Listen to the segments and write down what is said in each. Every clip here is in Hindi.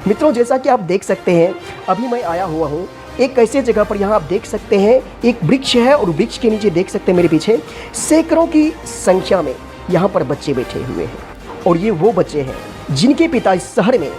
मित्रों, जैसा कि आप देख सकते हैं, अभी मैं आया हुआ हूँ एक ऐसे जगह पर। यहाँ आप देख सकते हैं एक वृक्ष है और वृक्ष के नीचे देख सकते हैं मेरे पीछे सैकड़ों की संख्या में यहाँ पर बच्चे बैठे हुए हैं। और ये वो बच्चे हैं जिनके पिता इस शहर में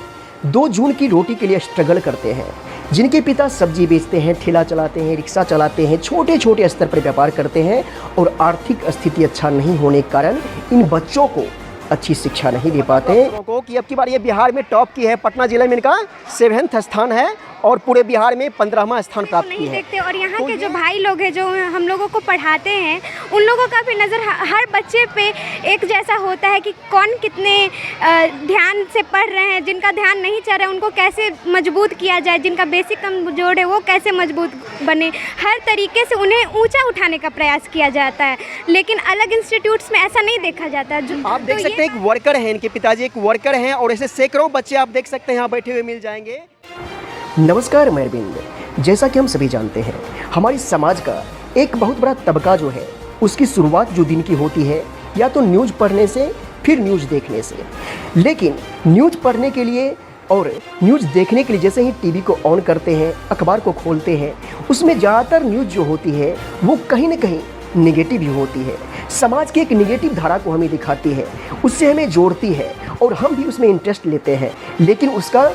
2 जून की रोटी के लिए स्ट्रगल करते हैं, जिनके पिता सब्जी बेचते हैं, ठेला चलाते हैं, रिक्शा चलाते हैं, छोटे छोटे स्तर पर व्यापार करते हैं। और आर्थिक स्थिति अच्छा नहीं होने के कारण इन बच्चों को अच्छी शिक्षा नहीं दे पाते को कि अब की बार ये बिहार में टॉप की है। पटना जिले में इनका 7वां स्थान है और पूरे बिहार में 15वां स्थान प्राप्त किया है। देखते और यहाँ के जो भाई लोग हैं जो हम लोगों को पढ़ाते हैं, उन लोगों का भी नज़र हर बच्चे पे एक जैसा होता है कि कौन कितने ध्यान से पढ़ रहे हैं। जिनका ध्यान नहीं चल रहा है उनको कैसे मजबूत किया जाए, जिनका बेसिक कमजोर है वो कैसे मजबूत बने, हर तरीके से उन्हें ऊँचा उठाने का प्रयास किया जाता है। लेकिन अलग इंस्टीट्यूट्स में ऐसा नहीं देखा जाता। आप देख सकते हैं एक वर्कर है, इनके पिताजी एक वर्कर हैं और ऐसे सैकड़ों बच्चे आप देख सकते हैं यहाँ बैठे हुए मिल जाएंगे। नमस्कार, मैं अरविंद। जैसा कि हम सभी जानते हैं, हमारी समाज का एक बहुत बड़ा तबका जो है उसकी शुरुआत जो दिन की होती है या तो न्यूज़ पढ़ने से, फिर न्यूज़ देखने से। लेकिन न्यूज़ पढ़ने के लिए और न्यूज़ देखने के लिए जैसे ही टीवी को ऑन करते हैं, अखबार को खोलते हैं, उसमें ज़्यादातर न्यूज़ जो होती है वो कहीं ना कहीं नेगेटिव ही होती है। समाज की एक नेगेटिव धारा को हमें दिखाती है, उससे हमें जोड़ती है और हम भी उसमें इंटरेस्ट लेते हैं। लेकिन उसका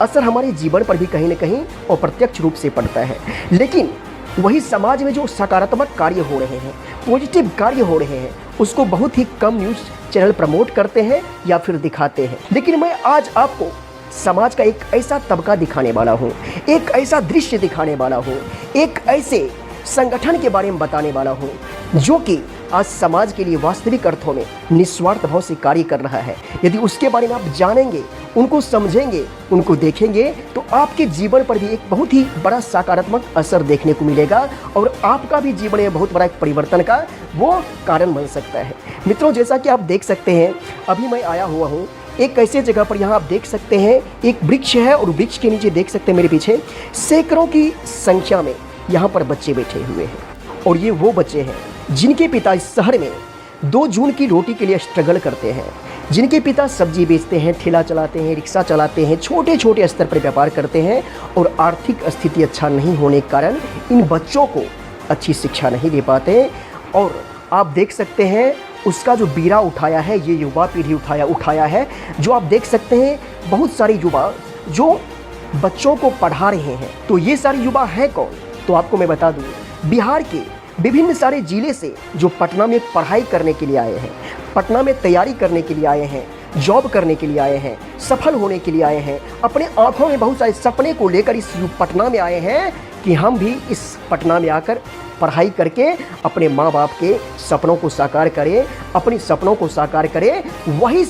असर हमारे जीवन पर भी कहीं ना कहीं अप्रत्यक्ष रूप से पड़ता है। लेकिन वही समाज में जो सकारात्मक कार्य हो रहे हैं, पॉजिटिव कार्य हो रहे हैं, उसको बहुत ही कम न्यूज़ चैनल प्रमोट करते हैं या फिर दिखाते हैं। लेकिन मैं आज आपको समाज का एक ऐसा तबका दिखाने वाला हूँ, एक ऐसा दृश्य दिखाने वाला हूँ, एक ऐसे संगठन के बारे में बताने वाला हूँ जो कि आज समाज के लिए वास्तविक अर्थों में निस्वार्थ भाव से कार्य कर रहा है। यदि उसके बारे में आप जानेंगे, उनको समझेंगे, उनको देखेंगे, तो आपके जीवन पर भी एक बहुत ही बड़ा सकारात्मक असर देखने को मिलेगा और आपका भी जीवन में बहुत बड़ा एक परिवर्तन का वो कारण बन सकता है। मित्रों, जैसा कि आप देख सकते हैं, अभी मैं आया हुआ हूँ एक ऐसे जगह पर। यहाँ आप देख सकते हैं एक वृक्ष है और वृक्ष के नीचे देख सकते हैं मेरे पीछे सैकड़ों की संख्या में यहाँ पर बच्चे बैठे हुए हैं। और ये वो बच्चे हैं जिनके पिता इस शहर में 2 जून की रोटी के लिए स्ट्रगल करते हैं, जिनके पिता सब्जी बेचते हैं, ठेला चलाते हैं, रिक्शा चलाते हैं, छोटे छोटे स्तर पर व्यापार करते हैं। और आर्थिक स्थिति अच्छा नहीं होने के कारण इन बच्चों को अच्छी शिक्षा नहीं दे पाते। और आप देख सकते हैं उसका जो बीड़ा उठाया है, ये युवा पीढ़ी उठाया है। जो आप देख सकते हैं बहुत सारे युवा जो बच्चों को पढ़ा रहे हैं। तो ये सारे युवा हैं कौन? तो आपको मैं बता दूं, बिहार के विभिन्न सारे जिले से जो पटना में पढ़ाई करने के लिए आए हैं, पटना में तैयारी करने के लिए आए हैं, जॉब करने के लिए आए हैं, सफल होने के लिए आए हैं, अपने आंखों में बहुत सारे सपने को लेकर इस पटना में आए हैं कि हम भी इस पटना में आकर पढ़ाई करके अपने माँ बाप के सपनों को साकार करें, अपने सपनों को साकार करें। वही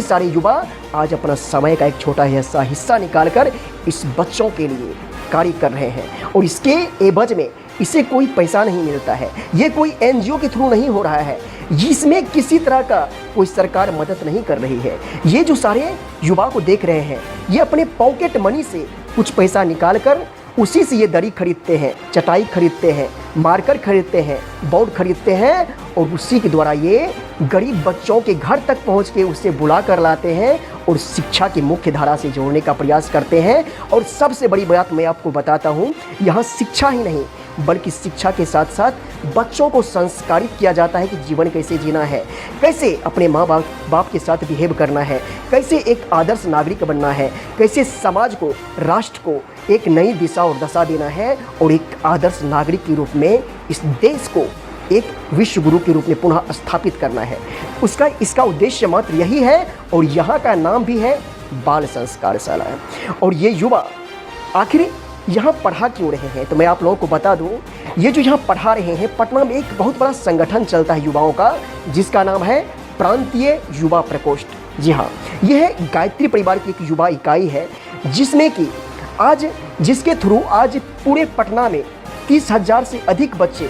सारे युवा आज अपना समय का एक छोटा सा हिस्सा निकालकर इस बच्चों के लिए कार्य कर रहे हैं। और इसके एवज में इसे कोई पैसा नहीं मिलता है, ये कोई एनजीओ के थ्रू नहीं हो रहा है, जिसमें किसी तरह का कोई सरकार मदद नहीं कर रही है। ये जो सारे युवा को देख रहे हैं, ये अपने पॉकेट मनी से कुछ पैसा निकालकर उसी से ये दरी खरीदते हैं, चटाई खरीदते हैं, मार्कर खरीदते हैं, बोर्ड खरीदते हैं और उसी के द्वारा ये गरीब बच्चों के घर तक पहुंच के उसे बुला कर लाते हैं और शिक्षा की मुख्य धारा से जोड़ने का प्रयास करते हैं। और सबसे बड़ी बात मैं आपको बताता हूँ, यहाँ शिक्षा ही नहीं बल्कि शिक्षा के साथ साथ बच्चों को संस्कारित किया जाता है कि जीवन कैसे जीना है, कैसे अपने माँ बाप के साथ बिहेव करना है, कैसे एक आदर्श नागरिक बनना है, कैसे समाज को, राष्ट्र को एक नई दिशा और दशा देना है और एक आदर्श नागरिक के रूप में इस देश को एक विश्व गुरु के रूप में पुनः स्थापित करना है। इसका उद्देश्य मात्र यही है और यहाँ का नाम भी है बाल संस्कार शाला। और ये युवा आखिर यहाँ पढ़ा क्यों रहे हैं, तो मैं आप लोगों को बता दूँ, ये जो यहाँ पढ़ा रहे हैं, पटना में एक बहुत बड़ा संगठन चलता है युवाओं का, जिसका नाम है प्रांतीय युवा प्रकोष्ठ। जी हाँ, यह है गायत्री परिवार की एक युवा इकाई है, जिसमें कि जिसके थ्रू आज पूरे पटना में 30,000 से अधिक बच्चे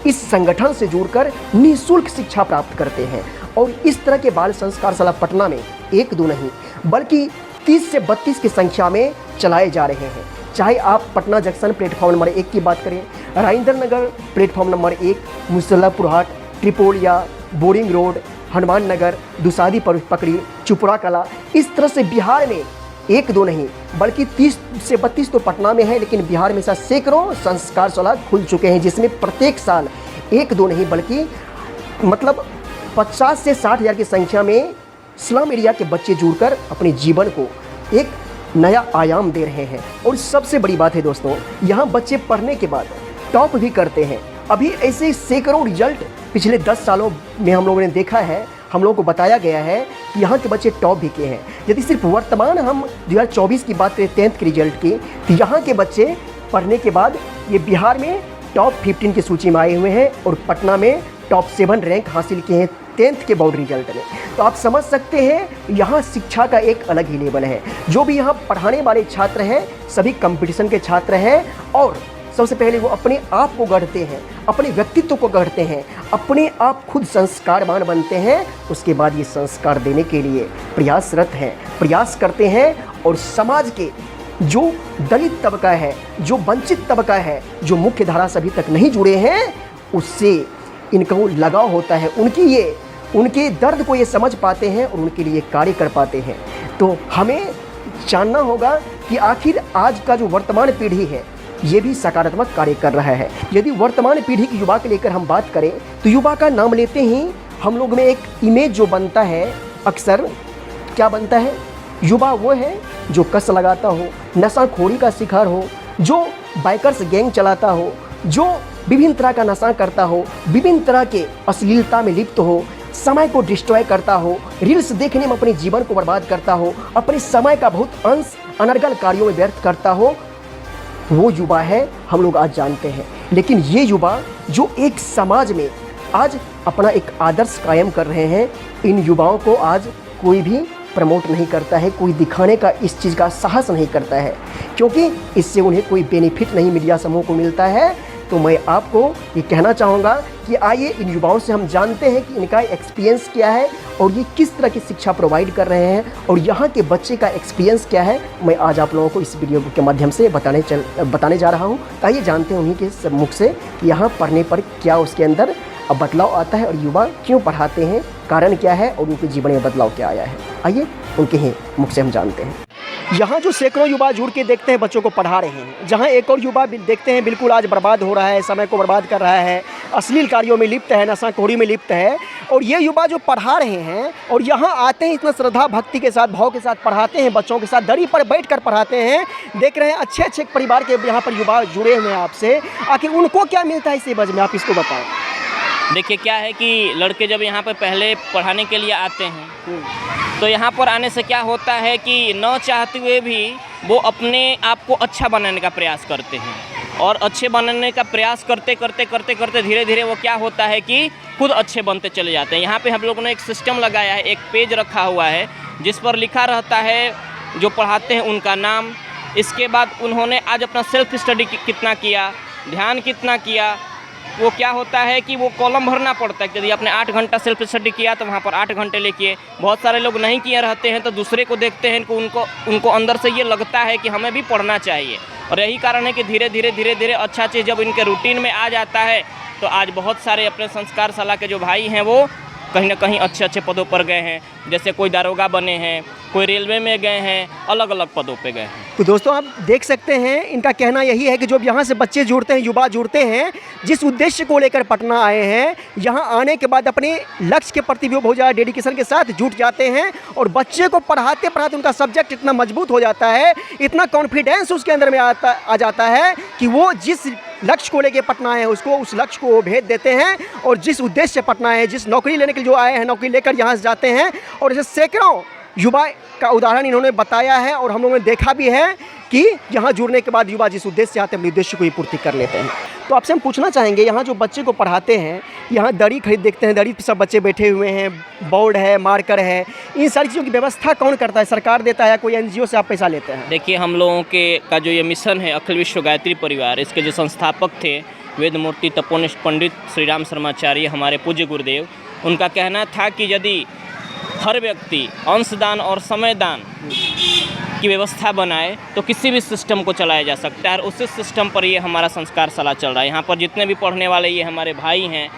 इस संगठन से जुड़कर निःशुल्क शिक्षा प्राप्त करते हैं। और इस तरह के बाल संस्कार शाला पटना में 1-2 नहीं बल्कि 30 से 32 की संख्या में चलाए जा रहे हैं। चाहे आप पटना जंक्शन प्लेटफॉर्म नंबर 1 की बात करें, राजेंद्र नगर प्लेटफॉर्म नंबर 1, मुसल्लापुर हाट, ट्रिपोलिया, बोरिंग रोड, हनुमान नगर, दुसादी पकड़ी, चुपड़ा कला, इस तरह से बिहार में एक दो नहीं बल्कि 30 से 32 तो पटना में है, लेकिन बिहार में ऐसा सैकड़ों संस्कारशाला खुल चुके हैं, जिसमें प्रत्येक साल एक दो नहीं बल्कि मतलब 50 से 60 हज़ार की संख्या में स्लम एरिया के बच्चे जुड़कर अपने जीवन को एक नया आयाम दे रहे हैं। और सबसे बड़ी बात है दोस्तों, यहाँ बच्चे पढ़ने के बाद टॉप भी करते हैं। अभी ऐसे सैकड़ों रिजल्ट पिछले 10 सालों में हम लोगों ने देखा है, हम लोगों को बताया गया है कि यहाँ के बच्चे टॉप भी किए हैं। यदि सिर्फ वर्तमान हम 2024 की बात करें 10th के रिजल्ट की, तो यहाँ के बच्चे पढ़ने के बाद ये बिहार में टॉप 15 की सूची में आए हुए हैं और पटना में टॉप 7 रैंक हासिल किए हैं 10th के बोर्ड रिजल्ट में। तो आप समझ सकते हैं यहाँ शिक्षा का एक अलग ही लेवल है। जो भी यहाँ पढ़ाने वाले छात्र हैं सभी कंपटीशन के छात्र हैं, और सबसे पहले वो अपने आप को गढ़ते हैं, अपने व्यक्तित्व को गढ़ते हैं, अपने आप खुद संस्कारवान बनते हैं। उसके बाद ये संस्कार देने के लिए प्रयासरत हैं, प्रयास करते हैं। और समाज के जो दलित तबका है, जो वंचित तबका है, जो मुख्य धारा से अभी तक नहीं जुड़े हैं, उससे इनको लगाव होता है। उनके दर्द को ये समझ पाते हैं और उनके लिए कार्य कर पाते हैं। तो हमें जानना होगा कि आखिर आज का जो वर्तमान पीढ़ी है ये भी सकारात्मक कार्य कर रहा है। यदि वर्तमान पीढ़ी की युवा के लेकर हम बात करें तो युवा का नाम लेते ही हम लोग में एक इमेज जो बनता है, अक्सर क्या बनता है, युवा वो है जो कस लगाता हो, नशाखोरी का शिकार हो, जो बाइकर्स गैंग चलाता हो, जो विभिन्न तरह का नशा करता हो, विभिन्न तरह के अश्लीलता में लिप्त हो, समय को डिस्ट्रॉय करता हो, रील्स देखने में अपने जीवन को बर्बाद करता हो, अपने समय का बहुत अंश अनर्गल कार्यों में व्यर्थ करता हो, वो युवा है हम लोग आज जानते हैं। लेकिन ये युवा जो एक समाज में आज अपना एक आदर्श कायम कर रहे हैं, इन युवाओं को आज कोई भी प्रमोट नहीं करता है, कोई दिखाने का इस चीज़ का साहस नहीं करता है, क्योंकि इससे उन्हें कोई बेनिफिट नहीं मीडिया समूह को मिलता है। तो मैं आपको ये कहना चाहूँगा कि आइए इन युवाओं से हम जानते हैं कि इनका एक्सपीरियंस क्या है और ये किस तरह की शिक्षा प्रोवाइड कर रहे हैं और यहाँ के बच्चे का एक्सपीरियंस क्या है। मैं आज आप लोगों को इस वीडियो के माध्यम से बताने जा रहा हूँ। आइए जानते हैं उन्हीं के मुख से कि यहाँ पढ़ने पर क्या उसके अंदर बदलाव आता है और युवा क्यों पढ़ाते हैं, कारण क्या है और उनके जीवन में बदलाव क्या आया है। आइए उनके ही मुख से हम जानते हैं। यहाँ जो सैकड़ों युवा जुड़ के देखते हैं बच्चों को पढ़ा रहे हैं, जहाँ एक और युवा देखते हैं बिल्कुल आज बर्बाद हो रहा है, समय को बर्बाद कर रहा है, अश्लील कार्यों में लिप्त है, नशाखोरी में लिप्त है, और ये युवा जो पढ़ा रहे हैं और यहाँ आते हैं इतना श्रद्धा भक्ति के साथ, भाव के साथ पढ़ाते हैं, बच्चों के साथ दरी पर बैठकर पढ़ाते हैं। देख रहे हैं अच्छे अच्छे परिवार के यहाँ पर युवा जुड़े हुए हैं आपसे, आखिर उनको क्या मिलता है इस एवज में, आप इसको बताएं। देखिए क्या है कि लड़के जब यहाँ पर पहले पढ़ाने के लिए आते हैं तो यहाँ पर आने से क्या होता है कि न चाहते हुए भी वो अपने आप को अच्छा बनाने का प्रयास करते हैं, और अच्छे बनाने का प्रयास करते करते धीरे धीरे वो क्या होता है कि खुद अच्छे बनते चले जाते हैं। यहाँ पे हम लोगों ने एक सिस्टम लगाया है, एक पेज रखा हुआ है जिस पर लिखा रहता है जो पढ़ाते हैं उनका नाम, इसके बाद उन्होंने आज अपना सेल्फ स्टडी कितना किया, ध्यान कितना किया। वो क्या होता है कि वो कॉलम भरना पड़ता है। यदि आपने 8 घंटा सेल्फ स्टडी किया तो वहाँ पर 8 घंटे लिखिए। बहुत सारे लोग नहीं किए रहते हैं तो दूसरे को देखते हैं उनको अंदर से ये लगता है कि हमें भी पढ़ना चाहिए, और यही कारण है कि धीरे धीरे अच्छा चीज़ जब इनके रूटीन में आ जाता है तो आज बहुत सारे अपने संस्कारशाला के जो भाई हैं वो कहीं ना कहीं अच्छे अच्छे पदों पर गए हैं। जैसे कोई दारोगा बने हैं, कोई रेलवे में गए हैं, अलग अलग पदों पे गए हैं। तो दोस्तों आप देख सकते हैं इनका कहना यही है कि जब यहाँ से बच्चे जुड़ते हैं, युवा जुड़ते हैं, जिस उद्देश्य को लेकर पटना आए हैं, यहाँ आने के बाद अपने लक्ष्य के प्रति भी बहुत ज़्यादा डेडिकेशन के साथ जुट जाते हैं और बच्चे को पढ़ाते पढ़ाते उनका सब्जेक्ट इतना मजबूत हो जाता है, इतना कॉन्फिडेंस उसके अंदर में आ जाता है कि वो जिस लक्ष्य को लेकर पटना आए हैं उसको उस लक्ष्य को भेज देते हैं, और जिस उद्देश्य से पटना है, जिस नौकरी लेने के लिए जो आए हैं नौकरी लेकर यहाँ से जाते हैं। और ऐसे सैकड़ों युवा का उदाहरण इन्होंने बताया है और हम लोगों ने देखा भी है कि यहाँ जुड़ने के बाद युवा जिस उद्देश्य से आते हैं अपने उद्देश्य को ही पूर्ति कर लेते हैं। तो आपसे हम पूछना चाहेंगे, यहाँ जो बच्चे को पढ़ाते हैं, यहाँ दरी खरीद देखते हैं, दरी पर सब बच्चे बैठे हुए हैं, बोर्ड है, मार्कर है, इन सारी चीज़ों की व्यवस्था कौन करता है? सरकार देता है, कोई NGO से आप पैसा लेते हैं? देखिए हम लोगों का जो ये मिशन है अखिल विश्व गायत्री परिवार, इसके जो संस्थापक थे वेदमूर्ति तपोनिष्ठ पंडित श्री राम शर्माचार्य हमारे पूज्य गुरुदेव, उनका कहना था कि यदि हर व्यक्ति अंशदान और समयदान की व्यवस्था बनाए तो किसी भी सिस्टम को चलाया जा सकता है, और उसी सिस्टम पर ये हमारा संस्कारशाला चल रहा है। यहाँ पर जितने भी पढ़ने वाले ये हमारे भाई हैं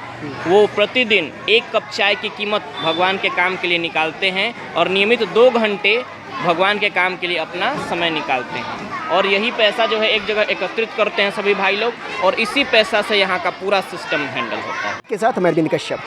वो प्रतिदिन 1 कप चाय की कीमत भगवान के काम के लिए निकालते हैं और नियमित 2 घंटे भगवान के काम के लिए अपना समय निकालते हैं और यही पैसा जो है एक जगह एकत्रित करते हैं सभी भाई लोग और इसी पैसा से यहाँ का पूरा सिस्टम हैंडल होता है। के साथ मैं अरविंद कश्यप।